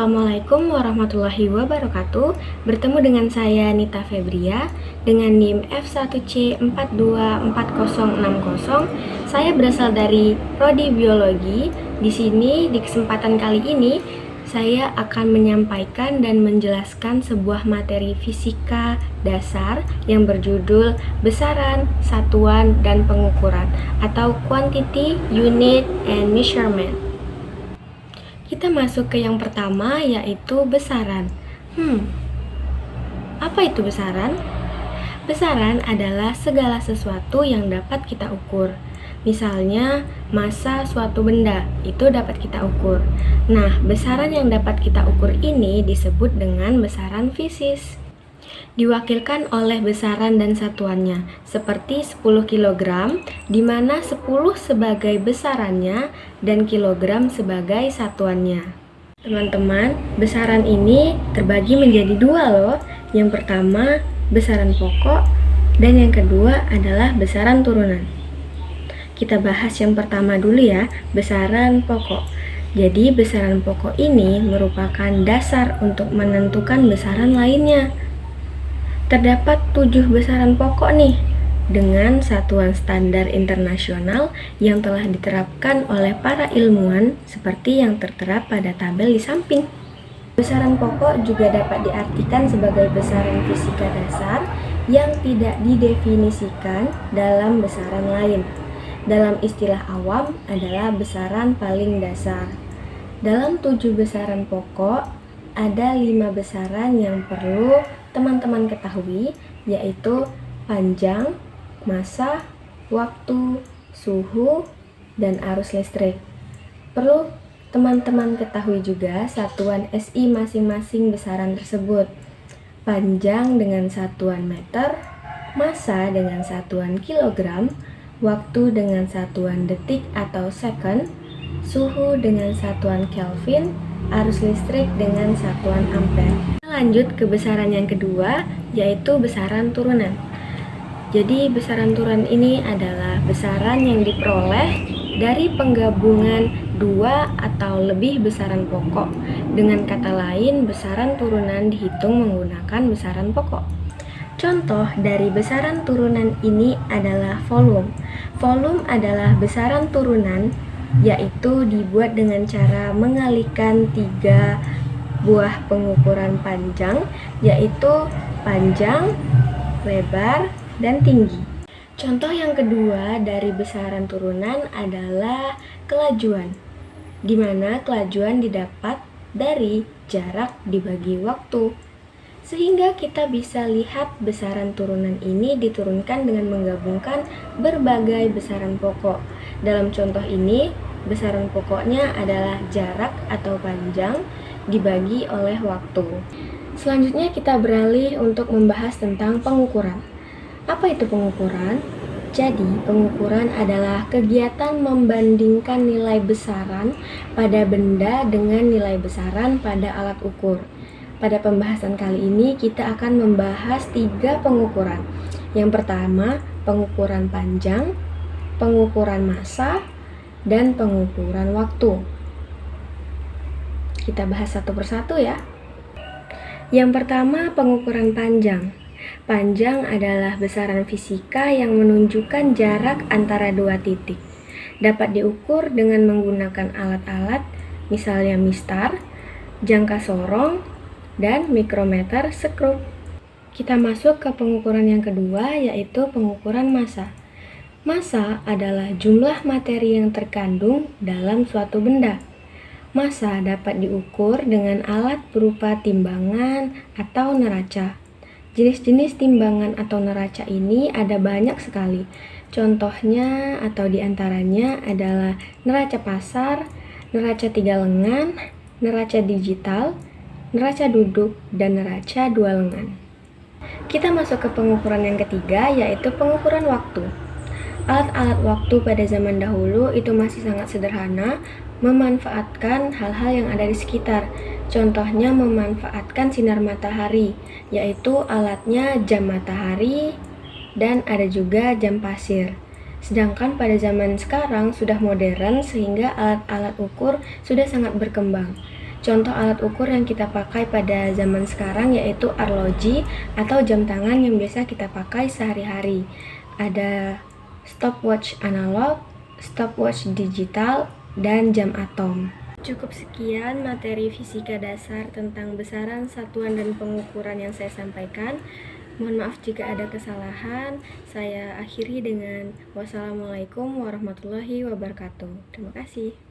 Assalamualaikum warahmatullahi wabarakatuh. Bertemu dengan saya Nita Febria dengan NIM F1C424060. Saya berasal dari Prodi Biologi. Di sini di kesempatan kali ini saya akan menyampaikan dan menjelaskan sebuah materi fisika dasar yang berjudul besaran, satuan, dan pengukuran atau quantity, unit, and measurement. Kita masuk ke yang pertama, yaitu besaran. Apa itu besaran? Besaran adalah segala sesuatu yang dapat kita ukur. Misalnya, massa suatu benda itu dapat kita ukur. Nah, besaran yang dapat kita ukur ini disebut dengan besaran fisis. Diwakilkan oleh besaran dan satuannya, seperti 10 kg, di mana 10 sebagai besarannya dan kilogram sebagai satuannya. Teman-teman, besaran ini terbagi menjadi dua loh. Yang pertama, besaran pokok, dan yang kedua adalah besaran turunan. Kita bahas yang pertama dulu ya, besaran pokok. Jadi, besaran pokok ini merupakan dasar untuk menentukan besaran lainnya. Terdapat 7 besaran pokok nih, dengan satuan standar internasional yang telah diterapkan oleh para ilmuwan seperti yang tertera pada tabel di samping. Besaran pokok juga dapat diartikan sebagai besaran fisika dasar yang tidak didefinisikan dalam besaran lain. Dalam istilah awam adalah besaran paling dasar. Dalam 7 besaran pokok, ada 5 besaran yang perlu teman-teman ketahui, yaitu panjang, massa, waktu, suhu, dan arus listrik. Perlu teman-teman ketahui juga satuan SI masing-masing besaran tersebut. Panjang dengan satuan meter, massa dengan satuan kilogram, waktu dengan satuan detik atau second, suhu dengan satuan Kelvin, arus listrik dengan satuan ampere. Lanjut ke besaran yang kedua, yaitu besaran turunan. Jadi besaran turunan ini adalah besaran yang diperoleh dari penggabungan dua atau lebih besaran pokok. Dengan kata lain, besaran turunan dihitung menggunakan besaran pokok. Contoh dari besaran turunan ini adalah volume. Volume adalah besaran turunan, yaitu dibuat dengan cara mengalihkan 3 buah pengukuran panjang, yaitu panjang, lebar, dan tinggi. Contoh yang kedua dari besaran turunan adalah kelajuan, di mana kelajuan didapat dari jarak dibagi waktu. Sehingga kita bisa lihat besaran turunan ini diturunkan dengan menggabungkan berbagai besaran pokok. Dalam contoh ini, besaran pokoknya adalah jarak atau panjang dibagi oleh waktu. Selanjutnya kita beralih untuk membahas tentang pengukuran. Apa itu pengukuran? Jadi, pengukuran adalah kegiatan membandingkan nilai besaran pada benda dengan nilai besaran pada alat ukur. Pada pembahasan kali ini kita akan membahas 3 pengukuran. Yang pertama, pengukuran panjang, pengukuran massa, dan pengukuran waktu. Kita bahas satu persatu ya. Yang pertama, pengukuran panjang. Panjang adalah besaran fisika yang menunjukkan jarak antara dua titik. Dapat diukur dengan menggunakan alat-alat, misalnya mistar, jangka sorong, dan mikrometer skrup. Kita masuk ke pengukuran yang kedua, yaitu pengukuran massa. Massa adalah jumlah materi yang terkandung dalam suatu benda. Massa dapat diukur dengan alat berupa timbangan atau neraca. Jenis-jenis timbangan atau neraca ini ada banyak sekali. Contohnya atau diantaranya adalah neraca pasar, neraca 3 lengan, neraca digital, neraca duduk, dan neraca 2 lengan. Kita masuk ke pengukuran yang ketiga, yaitu pengukuran waktu. Alat-alat waktu pada zaman dahulu itu masih sangat sederhana, memanfaatkan hal-hal yang ada di sekitar. Contohnya memanfaatkan sinar matahari, yaitu alatnya jam matahari dan ada juga jam pasir. Sedangkan pada zaman sekarang sudah modern sehingga alat-alat ukur sudah sangat berkembang. Contoh alat ukur yang kita pakai pada zaman sekarang yaitu arloji atau jam tangan yang biasa kita pakai sehari-hari. Ada stopwatch analog, stopwatch digital, dan jam atom. Cukup sekian materi fisika dasar tentang besaran, satuan, dan pengukuran yang saya sampaikan. Mohon maaf jika ada kesalahan. Saya akhiri dengan wassalamualaikum warahmatullahi wabarakatuh. Terima kasih.